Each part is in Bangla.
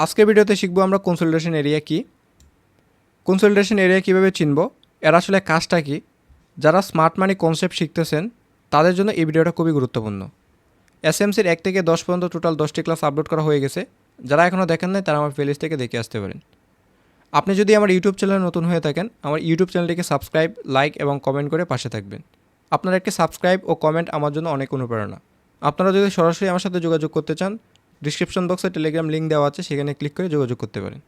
আজকের ভিডিওতে শিখবো আমরা কনসোলিডেশন এরিয়া কি, কনসোলিডেশন এরিয়া কীভাবে চিনব, এর আসলে কাজটা কি। যারা স্মার্ট মানি কনসেপ্ট শিখতেছেন তাদের জন্য এই ভিডিওটা খুবই গুরুত্বপূর্ণ। এসএমসির 1 থেকে 10 পর্যন্ত টোটাল 10টি ক্লাস আপলোড করা হয়ে গেছে। যারা এখনও দেখেন নাই তারা আমার প্লেলিস্ট থেকে দেখে আসতে পারেন। আপনি যদি আমার ইউটিউব চ্যানেলে নতুন হয়ে থাকেন, আমার ইউটিউব চ্যানেলটিকে সাবস্ক্রাইব, লাইক এবং কমেন্ট করে পাশে থাকবেন। আপনার একটি সাবস্ক্রাইব ও কমেন্ট আমার জন্য অনেক অনুপ্রেরণা। আপনারা যদি সরাসরি আমার সাথে যোগাযোগ করতে চান, ডিসক্রিপশন বক্সে টেলিগ্রাম লিঙ্ক দেওয়া আছে, সেখানে ক্লিক করে যোগাযোগ করতে পারেন।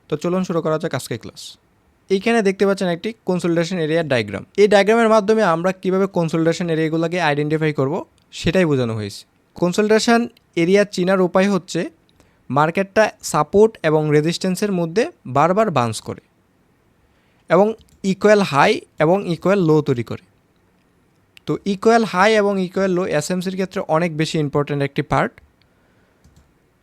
তো চলুন শুরু করা যাক আজকের ক্লাস। এইখানে দেখতে পাচ্ছেন একটি কনসোলিডেশন এরিয়ার ডায়াগ্রাম। এই ডায়াগ্রামের মাধ্যমে আমরা কীভাবে কনসোলিডেশন এরিয়াগুলোকে আইডেন্টিফাই করব সেটাই বোঝানো হয়েছে। কনসোলিডেশন এরিয়া চিনার উপায় হচ্ছে মার্কেটটা সাপোর্ট এবং রেজিস্ট্যান্সের মধ্যে বারবার বাউন্স করে এবং ইকুয়াল হাই এবং ইকুয়াল লো তৈরি করে। তো ইকুয়াল হাই এবং ইকুয়াল লো এসএমসির ক্ষেত্রে অনেক বেশি ইম্পর্ট্যান্ট একটি পার্ট।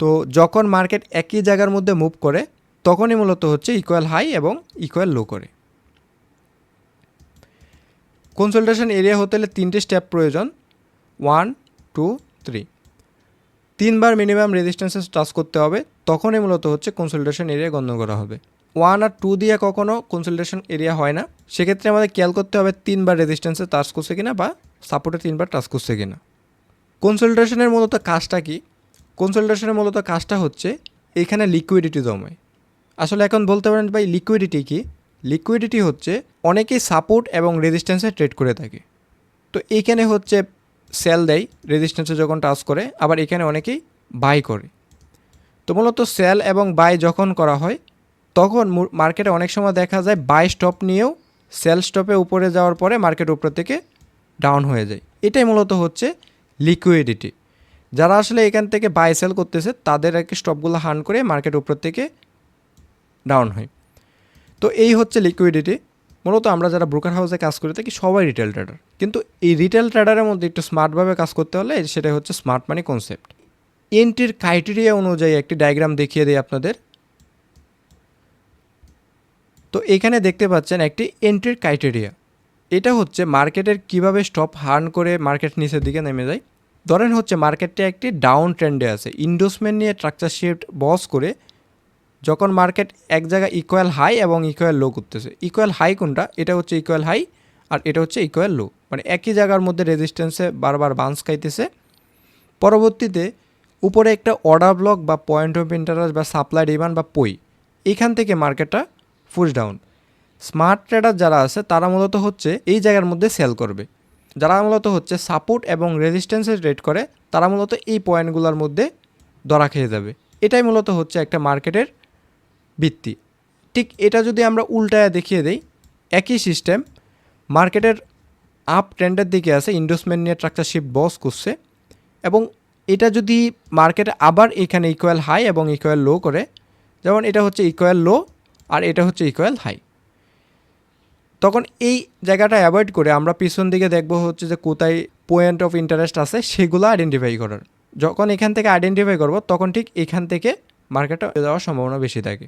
তো যখন মার্কেট একই জায়গার মধ্যে মুভ করে তখনই মূলত হচ্ছে ইকুয়াল হাই এবং ইকুয়াল লো করে। কনসোলিডেশন এরিয়া হতে হলে 3টে স্টেপ প্রয়োজন, 1, 2, 3। 3বার মিনিমাম রেজিস্ট্যান্সে টাচ করতে হবে, তখনই মূলত হচ্ছে কনসোলিডেশন এরিয়া গণ্য করা হবে। 1 আর 2 দিয়ে কখনও কনসোলিডেশন এরিয়া হয় না। সেক্ষেত্রে আমাদের খেয়াল করতে হবে 3বার রেজিস্ট্যান্সে টাচ করছে কিনা বা সাপোর্টে 3বার টাচ করছে কিনা। কনসোলিডেশনের মূলত কাজটা কি? কনসোলিডেশনের মূলত কাজটা হচ্ছে এখানে লিকুইডিটি জমায়। আসলে এখন বলতে পারেন ভাই লিকুইডিটি কি? লিকুইডিটি হচ্ছে অনেকেই সাপোর্ট এবং রেজিস্ট্যান্সে ট্রেড করে থাকে। তো এইখানে হচ্ছে সেল দেয় রেজিস্ট্যান্সে যখন টাচ করে, আবার এখানে অনেকেই বাই করে। তো মূলত সেল এবং বাই যখন করা হয় তখন মার্কেটে অনেক সময় দেখা যায় বাই স্টপ নিয়েও সেল স্টপে উপরে যাওয়ার পরে মার্কেট উপর থেকে ডাউন হয়ে যায়। এটাই মূলত হচ্ছে লিকুইডিটি। যারা আসলে এখান থেকে বাই সেল করতেছে তাদের আর কি স্টপগুলো হার্ন করে মার্কেট উপর থেকে ডাউন হয়। তো এই হচ্ছে লিকুইডিটি। মূলত আমরা যারা ব্রোকার হাউসে কাজ করে থাকি সবাই রিটেল ট্রেডার, কিন্তু এই রিটেল ট্রেডারের মধ্যে একটু স্মার্টভাবে কাজ করতে হলে সেটা হচ্ছে স্মার্ট মানি কনসেপ্ট। এন্ট্রির ক্রাইটেরিয়া অনুযায়ী একটি ডায়াগ্রাম দেখিয়ে দিই আপনাদের। তো এখানে দেখতে পাচ্ছেন একটি এন্ট্রির ক্রাইটেরিয়া। এটা হচ্ছে মার্কেটের কিভাবে স্টপ হার্ন করে মার্কেট নিচের দিকে নেমে যায়। ধরেন হচ্ছে মার্কেটটা একটি ডাউন ট্রেন্ডে আছে, ইন্ডোসমেন্ট নিয়ে স্ট্রাকচার শিফট বস করে যখন মার্কেট এক জায়গায় ইকুয়াল হাই এবং ইকুয়াল লো করতেছে। ইকুয়াল হাই কোনটা? এটা হচ্ছে ইকুয়াল হাই আর এটা হচ্ছে ইকুয়াল লো, মানে একই জায়গার মধ্যে রেজিস্ট্যান্সে বারবার বাউন্স খাইতেছে। পরবর্তীতে উপরে একটা অর্ডার ব্লক বা পয়েন্ট অফ ইন্টারেস্ট বা সাপ্লাই ডিমান্ড বা পই, এখান থেকে মার্কেটটা পুশ ডাউন। স্মার্ট ট্রেডার যারা আছে তারা মূলত হচ্ছে এই জায়গার মধ্যে সেল করবে। যারা মূলত হচ্ছে সাপোর্ট এবং রেজিস্ট্যান্সে ট্রেড করে তারা মূলত এই পয়েন্টগুলোর মধ্যে ধরা খেয়ে যাবে। এটাই মূলত হচ্ছে একটা মার্কেটের ভিত্তি। ঠিক এটা যদি আমরা উল্টায় দেখিয়ে দেই, একই সিস্টেম মার্কেটের আপ ট্রেন্ডের দিকে আছে, ইন্ডোসমেন্ট নিয়ে স্ট্রাকচার শিফট বস করছে এবং এটা যদি মার্কেটে আবার এখানে ইকুয়াল হাই এবং ইকুয়াল লো করে, যেমন এটা হচ্ছে ইকুয়াল লো আর এটা হচ্ছে ইকুয়াল হাই, তখন এই জায়গাটা অ্যাভয়েড করে আমরা পিছন দিকে দেখব হচ্ছে যে কোথায় পয়েন্ট অফ ইন্টারেস্ট আছে সেগুলো আইডেন্টিফাই করার। যখন এখান থেকে আইডেন্টিফাই করব তখন ঠিক এখান থেকে মার্কেটে যাওয়ার সম্ভাবনা বেশি থাকে।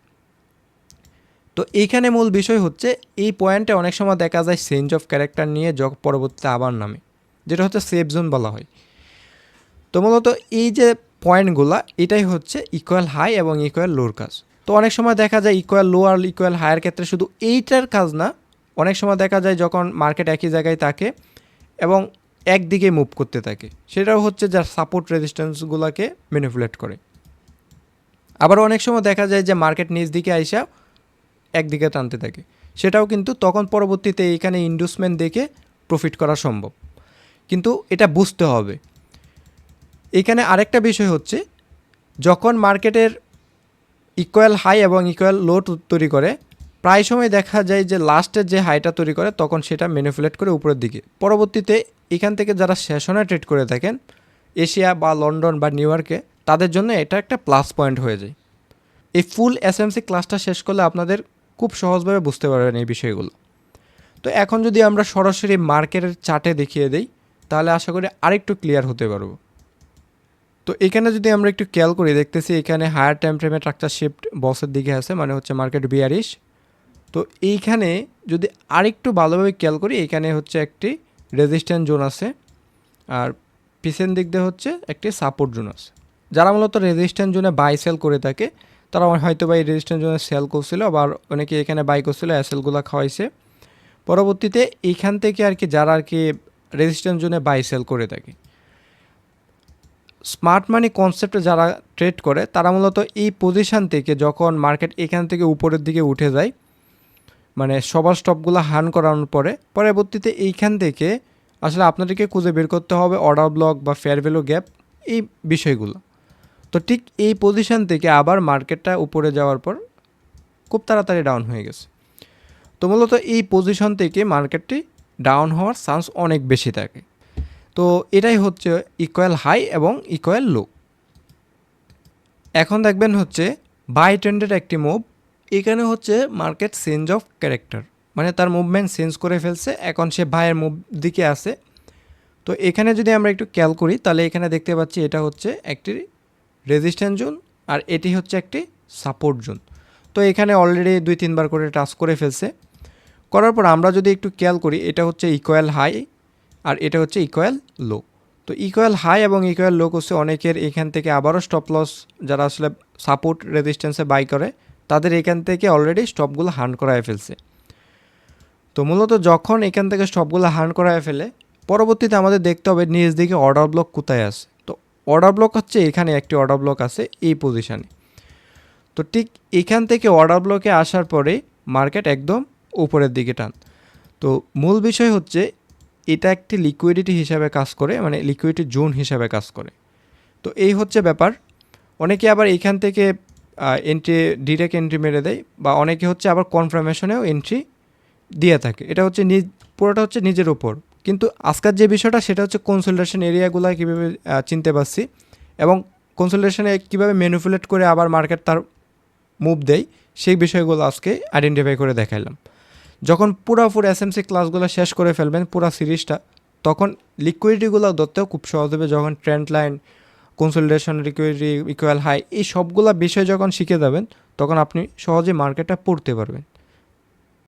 তো এইখানে মূল বিষয় হচ্ছে এই পয়েন্টে অনেক সময় দেখা যায় চেঞ্জ অফ ক্যারেক্টার নিয়ে পরবর্তীতে আবার নামে, যেটা হচ্ছে সেফ জোন বলা হয়। তো মূলত এই যে পয়েন্টগুলো এটাই হচ্ছে ইকুয়াল হাই এবং ইকুয়াল লোর কাজ। তো অনেক সময় দেখা যায় ইকুয়াল লো আর ইকুয়াল হাইয়ের ক্ষেত্রে শুধু এইটার কাজ না, অনেক সময় দেখা যায় যখন মার্কেট একই জায়গায় থাকে এবং একদিকে মুভ করতে থাকে, সেটাও হচ্ছে যার সাপোর্ট রেজিস্ট্যান্সগুলোকে ম্যানিপুলেট করে। আবার অনেক সময় দেখা যায় যে মার্কেট নিচ দিকে আইসা একদিকে টানতে থাকে, সেটাও কিন্তু তখন পরবর্তীতে এখানে ইন্ডোসমেন্ট দেখে প্রফিট করা সম্ভব। কিন্তু এটা বুঝতে হবে। এখানে আরেকটা বিষয় হচ্ছে যখন মার্কেটের ইকুয়াল হাই এবং ইকুয়াল লো তৈরি করে, প্রায় সময় দেখা যায় যে লাস্টের যে হাইটা তৈরি করে তখন সেটা ম্যানিপুলেট করে উপরের দিকে। পরবর্তীতে এখান থেকে যারা সেশনে ট্রেড করে থাকেন এশিয়া বা লন্ডন বা নিউ ইয়র্কে, তাদের জন্য এটা একটা প্লাস পয়েন্ট হয়ে যায়। এই ফুল এসএমসি ক্লাসটা শেষ করলে আপনাদের খুব সহজভাবে বুঝতে পারবেন এই বিষয়গুলো। তো এখন যদি আমরা সরাসরি মার্কেটের চার্টে দেখিয়ে দেই তাহলে আশা করি আরেকটু ক্লিয়ার হতে পারবো। তো এখানে যদি আমরা একটু খেয়াল করি দেখতেছি এখানে হায়ার টাইম ফ্রেমে স্ট্রাকচার শিফট বসের দিকে আছে, মানে হচ্ছে মার্কেট বিয়ারিশ। তো এইখানে যদি আরেকটু ভালোভাবে খেয়াল করি এখানে হচ্ছে একটি রেজিস্ট্যান্স জোন আছে আর পিছন দিক দিয়ে হচ্ছে একটি সাপোর্ট জোন আছে। যারা মূলত রেজিস্ট্যান্স জোনে বাই সেল করে থাকে তারা হয়তো বা এই রেজিস্ট্যান্স জোনে সেল করছিল, আবার অনেকে এখানে বাই করছিল, অ্যাসেলগুলো খাওয়াইছে। পরবর্তীতে এইখান থেকে আর কি যারা আর কি রেজিস্ট্যান্স জোনে বাই সেল করে থাকে, স্মার্ট মানি কনসেপ্টে যারা ট্রেড করে তারা মূলত এই পজিশান থেকে যখন মার্কেট এখান থেকে উপরের দিকে উঠে যায়, মানে সবার স্টপগুলো হার্ন করানোর পরে পরবর্তীতে এইখান থেকে আসলে আপনাদেরকে খুঁজে বের করতে হবে অর্ডার ব্লক বা ফেয়ার ভ্যালু গ্যাপ, এই বিষয়গুলো। তো ঠিক এই পজিশান থেকে আবার মার্কেটটা উপরে যাওয়ার পর খুব তাড়াতাড়ি ডাউন হয়ে গেছে। তো মূলত এই পজিশন থেকে মার্কেটটি ডাউন হওয়ার চান্স অনেক বেশি থাকে। তো এটাই হচ্ছে ইকুয়াল হাই এবং ইকুয়াল লো। এখন দেখবেন হচ্ছে বাই ট্রেন্ডের একটি মুভ। এখানে হচ্ছে মার্কেট চেঞ্জ অফ ক্যারেক্টার, মানে তার মুভমেন্ট চেঞ্জ করে ফেলছে, এখন সে বাইয়ের মুভ দিকে আছে। তো এখানে যদি আমরা একটু খেয়াল করি তাহলে এখানে দেখতে পাচ্ছি এটা হচ্ছে একটি রেজিস্ট্যান্স জোন আর এটি হচ্ছে একটি সাপোর্ট জোন। তো এখানে অলরেডি 2-3 বার করে টাচ করে ফেলছে। করার পর আমরা যদি একটু খেয়াল করি এটা হচ্ছে ইকুয়াল হাই আর এটা হচ্ছে ইকুয়াল লো। তো ইকুয়াল হাই এবং ইকুয়াল লো করছে অনেকের এখান থেকে আবারও স্টপ লস, যারা আসলে সাপোর্ট রেজিস্ট্যান্সে বাই করে তাদের এখান থেকে অলরেডি স্টপগুলো হার্ন করায় ফেলছে। তো মূলত যখন এখান থেকে স্টপগুলো হার্ন করায় ফেলে পরবর্তীতে আমাদের দেখতে হবে নিজ দিকে অর্ডার ব্লক কোথায় আছে। তো অর্ডার ব্লক হচ্ছে এখানে একটি অর্ডার ব্লক আছে এই পজিশানে। তো ঠিক এখান থেকে অর্ডার ব্লকে আসার পরে মার্কেট একদম উপরের দিকে টান। তো মূল বিষয় হচ্ছে এটা একটি লিকুইডিটি হিসাবে কাজ করে, মানে লিকুইডিটি জোন হিসাবে কাজ করে। তো এই হচ্ছে ব্যাপার। অনেকে আবার এখান থেকে এন্ট্রি ডিরেক্ট এন্ট্রি মেরে দেয়, বা অনেকে হচ্ছে আবার কনফার্মেশনেও এন্ট্রি দিয়ে থাকে। এটা হচ্ছে পুরোটা হচ্ছে নিজের উপর। কিন্তু আজকের যে বিষয়টা সেটা হচ্ছে কনসোলিডেশন এরিয়াগুলো কীভাবে চিনতে পারছি এবং কনসোলিডেশনে কীভাবে ম্যানিপুলেট করে আবার মার্কেট তার মুভ দেয়, সেই বিষয়গুলো আজকে আইডেন্টিফাই করে দেখাইলাম। যখন পুরোপুরি এসএমসি ক্লাসগুলো শেষ করে ফেলবেন পুরো সিরিজটা, তখন লিকুইডিটিগুলো ধরতেও খুব সহজ হবে। যখন trend line, consolidation, liquidity, equal high, এই সবগুলো বিষয় যখন শিখে যাবেন তখন আপনি সহজে মার্কেটটা পড়তে পারবেন।